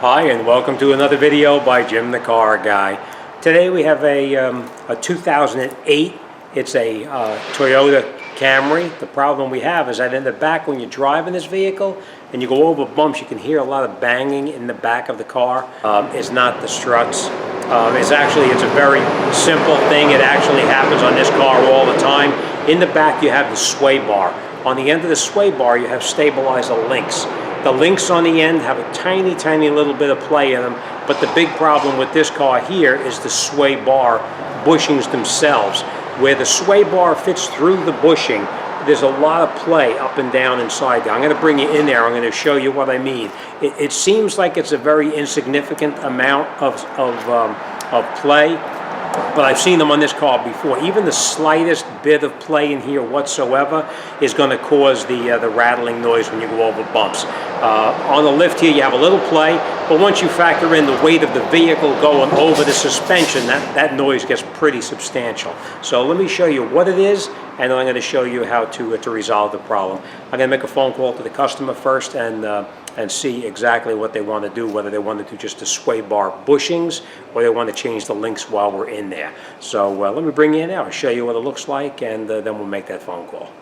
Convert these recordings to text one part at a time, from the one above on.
Hi, and welcome to another video by Jim the Car Guy. Today we have a 2008. It's a Toyota Camry. The problem we have is that in the back, when you're driving this vehicle and you go over bumps, you can hear a lot of banging in the back of the car. It's not the struts. It's a very simple thing. It actually happens on this car all the time. In the back, you have the sway bar. On the end of the sway bar, you have stabilizer links. The links on the end have a tiny, tiny little bit of play in them, but the big problem with this car here is the sway bar bushings themselves. Where the sway bar fits through the bushing, there's a lot of play up and down inside there. I'm going to bring you in there. I'm going to show you what I mean. It seems like it's a very insignificant amount of play, but I've seen them on this car before. Even the slightest bit of play in here whatsoever is going to cause the rattling noise when you go over bumps. On the lift here, you have a little play, but once you factor in the weight of the vehicle going over the suspension, that noise gets pretty substantial. So let me show you what it is, and then I'm going to show you how to resolve the problem. I'm going to make a phone call to the customer first and see exactly what they want to do, whether they want to do just the sway bar bushings or they want to change the links while we're in there. So let me bring you in now. I'll show you what it looks like, and then we'll make that phone call.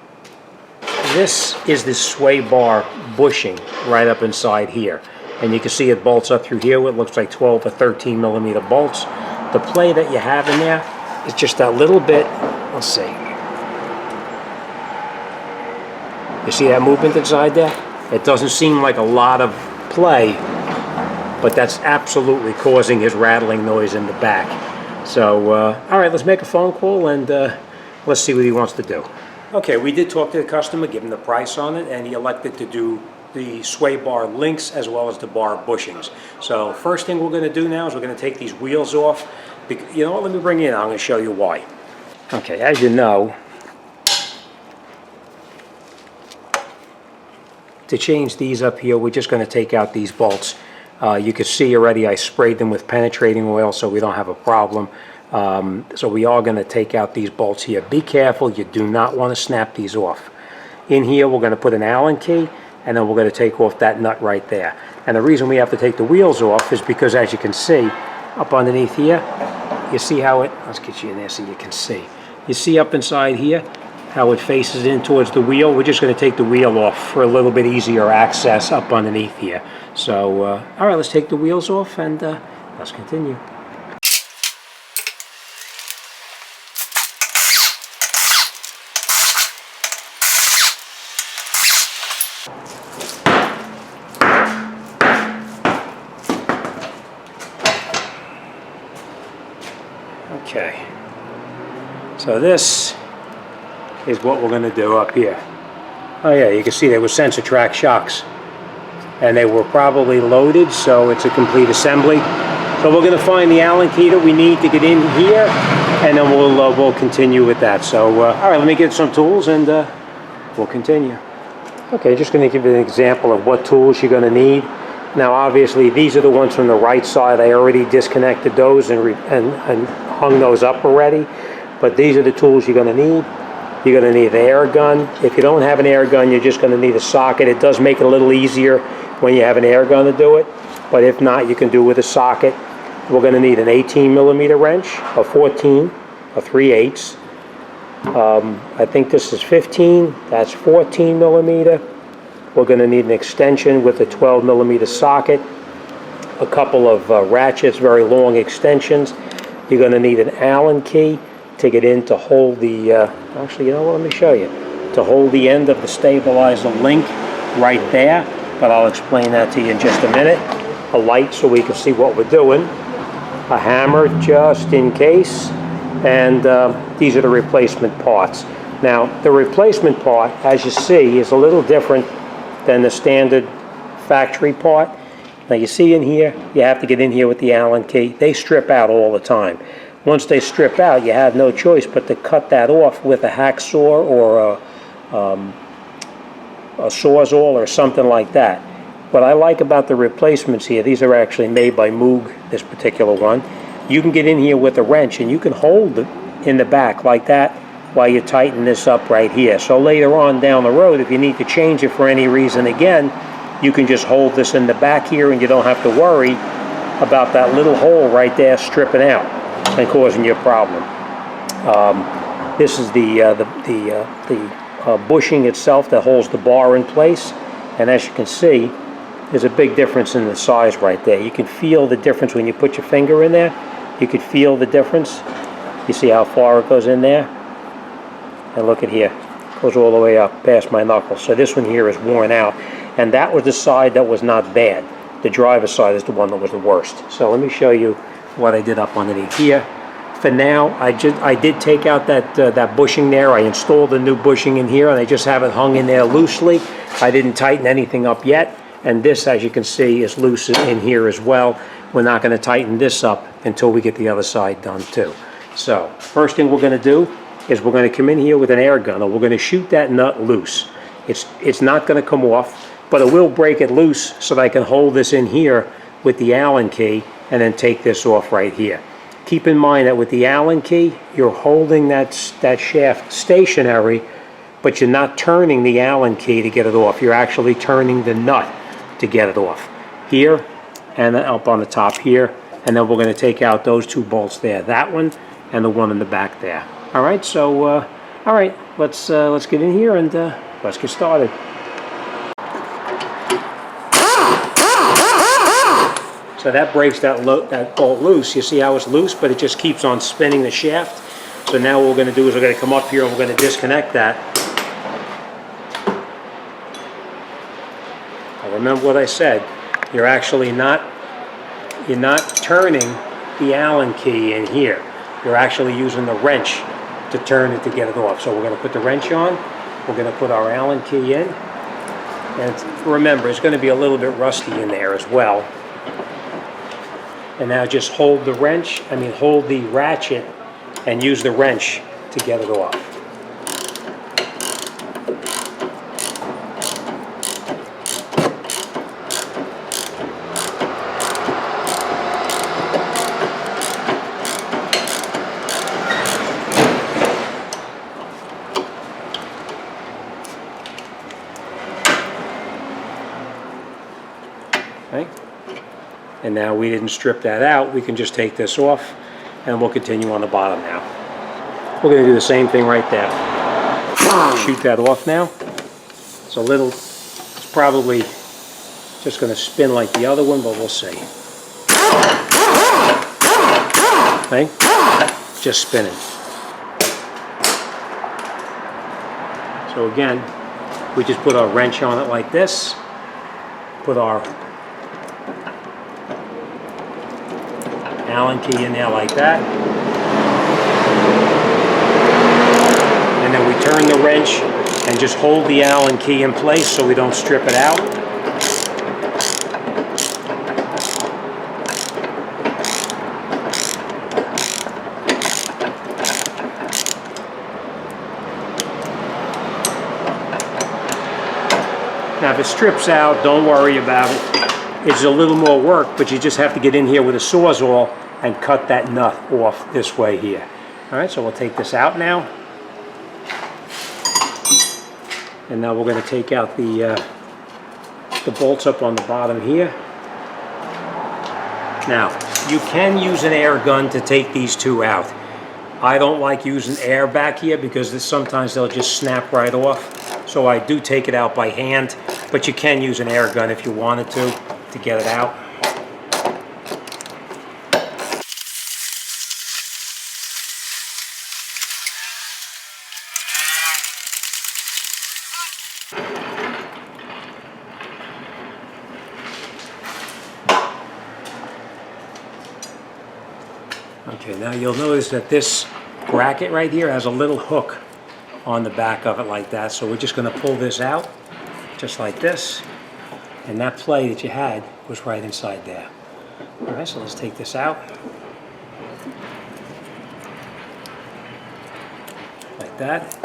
This is the sway bar bushing right up inside here. And you can see it bolts up through here. It looks like 12 or 13 millimeter bolts. The play that you have in there is just that little bit. Let's see. You see that movement inside there? It doesn't seem like a lot of play, but that's absolutely causing his rattling noise in the back. So, all right, let's make a phone call and let's see what he wants to do. Okay, we did talk to the customer, give him the price on it, and he elected to do the sway bar links as well as the bar bushings. So first thing we're going to do now is we're going to take these wheels off. You know what, let me bring you in. I'm going to show you why. Okay, as you know, to change these up here, we're just going to take out these bolts. You can see already I sprayed them with penetrating oil so we don't have a problem. So we are going to take out these bolts here. Be careful, you do not want to snap these off. In here we're going to put an Allen key, and then we're going to take off that nut right there. And the reason we have to take the wheels off is because, as you can see, up underneath here, you see how it, let's get you in there so you can see. You see up inside here how it faces in towards the wheel? We're just going to take the wheel off for a little bit easier access up underneath here. So, all right, let's take the wheels off and let's continue. Okay, so this is what we're going to do up here. Oh yeah, you can see there were sensor track shocks, and they were probably loaded, so it's a complete assembly. So we're going to find the Allen key that we need to get in here, and then we'll continue with that. So all right, let me get some tools and we'll continue. Okay, just going to give you an example of what tools you're going to need. Now obviously these are the ones from the right side. I already disconnected those and hung those up already, but these are the tools you're going to need. You're going to need an air gun. If you don't have an air gun, you're just going to need a socket. It does make it a little easier when you have an air gun to do it, but if not, you can do it with a socket. We're going to need an 18 millimeter wrench, a 14, a 3/8. I think this is 15, that's 14 millimeter. We're going to need an extension with a 12 millimeter socket, a couple of ratchets, very long extensions. You're going to need an Allen key to get in to hold the, actually, you know what, let me show you. To hold the end of the stabilizer link right there, but I'll explain that to you in just a minute. A light so we can see what we're doing. A hammer just in case, and these are the replacement parts. Now, the replacement part, as you see, is a little different than the standard factory part. Now you see in here, you have to get in here with the Allen key. They strip out all the time. Once they strip out, you have no choice but to cut that off with a hacksaw or a Sawzall or something like that. What I like about the replacements here, these are actually made by Moog, this particular one. You can get in here with a wrench and you can hold it in the back like that while you tighten this up right here. So later on down the road, if you need to change it for any reason again, you can just hold this in the back here and you don't have to worry about that little hole right there stripping out and causing you a problem. This is the bushing itself that holds the bar in place, and as you can see, there's a big difference in the size right there. You can feel the difference when you put your finger in there. You can feel the difference. You see how far it goes in there? And look at here, it goes all the way up past my knuckles. So this one here is worn out, and that was the side that was not bad. The driver's side is the one that was the worst. So let me show you what I did up underneath here. For now, I did take out that bushing there. I installed a new bushing in here, and I just have it hung in there loosely. I didn't tighten anything up yet, and this, as you can see, is loose in here as well. We're not going to tighten this up until we get the other side done too. So first thing we're going to do is we're going to come in here with an air gun, and we're going to shoot that nut loose. It's not going to come off, but it will break it loose so that I can hold this in here with the Allen key and then take this off right here. Keep in mind that with the Allen key, you're holding that shaft stationary, but you're not turning the Allen key to get it off. You're actually turning the nut to get it off. Here, and then up on the top here, and then we're going to take out those two bolts there, that one and the one in the back there. All right, so all right, let's get in here and let's get started. So that breaks that bolt loose. You see how it's loose, but it just keeps on spinning the shaft. So now what we're going to do is we're going to come up here and we're going to disconnect that. Now remember what I said. You're actually not turning the Allen key in here. You're actually using the wrench to turn it to get it off. So we're going to put the wrench on. We're going to put our Allen key in. And remember, it's going to be a little bit rusty in there as well. And now just hold the hold the ratchet and use the wrench to get it off. Okay. And now we didn't strip that out. We can just take this off and we'll continue on the bottom now. We're going to do the same thing right there. Shoot that off now. It's probably just going to spin like the other one, but we'll see. Okay? Just spinning. So again, we just put our wrench on it like this. Put our Allen key in there like that, and then we turn the wrench and just hold the Allen key in place so we don't strip it out. Now if it strips out, don't worry about it. It's a little more work, but you just have to get in here with a Sawzall and cut that nut off this way here. All right, so we'll take this out now. And now we're going to take out the bolts up on the bottom here. Now, you can use an air gun to take these two out. I don't like using air back here because sometimes they'll just snap right off. So I do take it out by hand, but you can use an air gun if you wanted to get it out. Okay, now you'll notice that this bracket right here has a little hook on the back of it like that. So we're just going to pull this out just like this. And that play that you had was right inside there. All right, so let's take this out. Like that.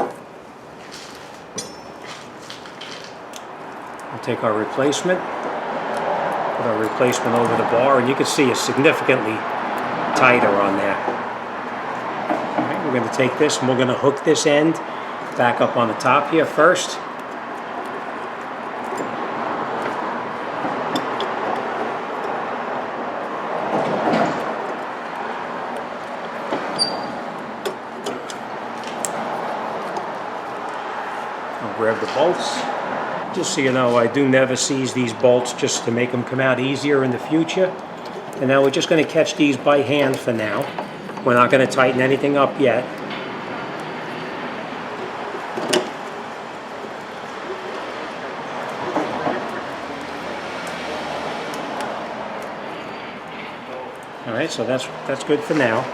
We'll take our replacement. Put our replacement over the bar, and you can see it's significantly tighter on there. All right, we're going to take this and we're going to hook this end back up on the top here first. grab the bolts. Just so you know, I do never seize these bolts just to make them come out easier in the future. And now we're just going to catch these by hand for now. We're not going to tighten anything up yet. All right, so that's good for now.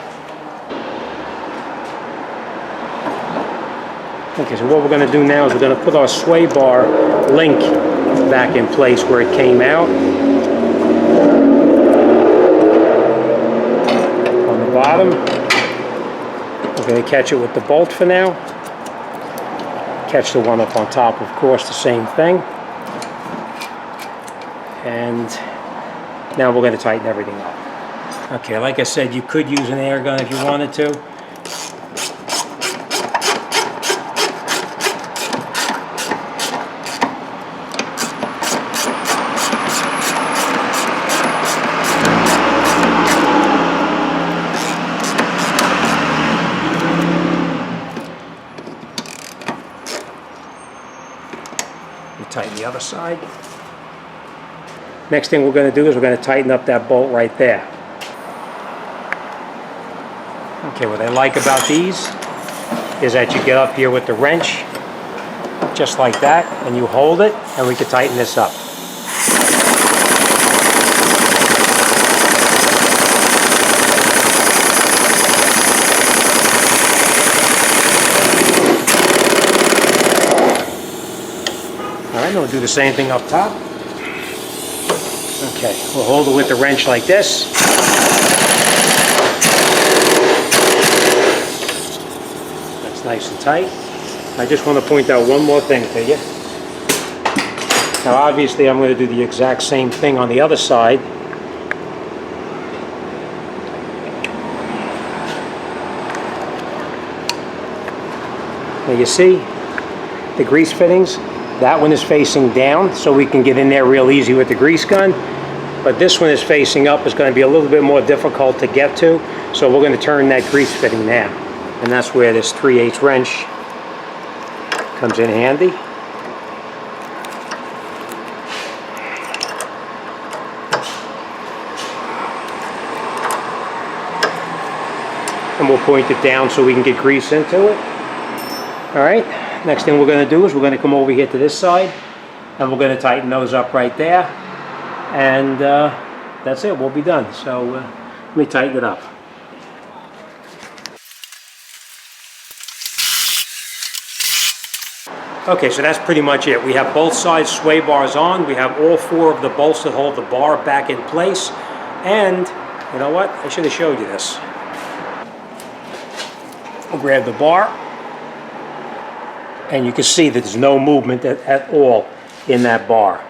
Okay, so what we're going to do now is we're going to put our sway bar link back in place where it came out. On the bottom, we're going to catch it with the bolt for now. Catch the one up on top, of course, the same thing. And now we're going to tighten everything up. Okay, like I said, you could use an air gun if you wanted to. Tighten the other side. Next thing we're going to do is we're going to tighten up that bolt right there. Okay, what I like about these is that you get up here with the wrench, just like that, and you hold it, and we can tighten this up. Alright, we'll do the same thing up top. Okay, we'll hold it with the wrench like this. That's nice and tight. I just want to point out one more thing to you. Now obviously I'm going to do the exact same thing on the other side. Now you see the grease fittings? That one is facing down, so we can get in there real easy with the grease gun. But this one is facing up. It's going to be a little bit more difficult to get to. So we're going to turn that grease fitting now. And that's where this 3/8 wrench comes in handy. And we'll point it down so we can get grease into it. All right. Next thing we're going to do is we're going to come over here to this side, and we're going to tighten those up right there, and that's it. We'll be done. So let me tighten it up. Okay, so that's pretty much it. We have both sides sway bars on. We have all 4 of the bolts that hold the bar back in place, and you know what? I should have showed you this. We'll grab the bar. And you can see that there's no movement at all in that bar.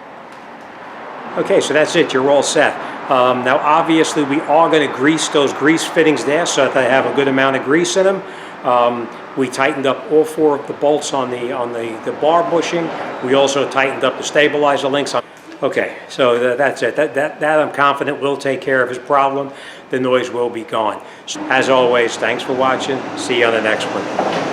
Okay, so that's it. You're all set. Now, obviously, we are going to grease those grease fittings there so that they have a good amount of grease in them. We tightened up all 4 of the bolts on the bar bushing. We also tightened up the stabilizer links. Okay, so that's it. That I'm confident will take care of his problem. The noise will be gone. As always, thanks for watching. See you on the next one.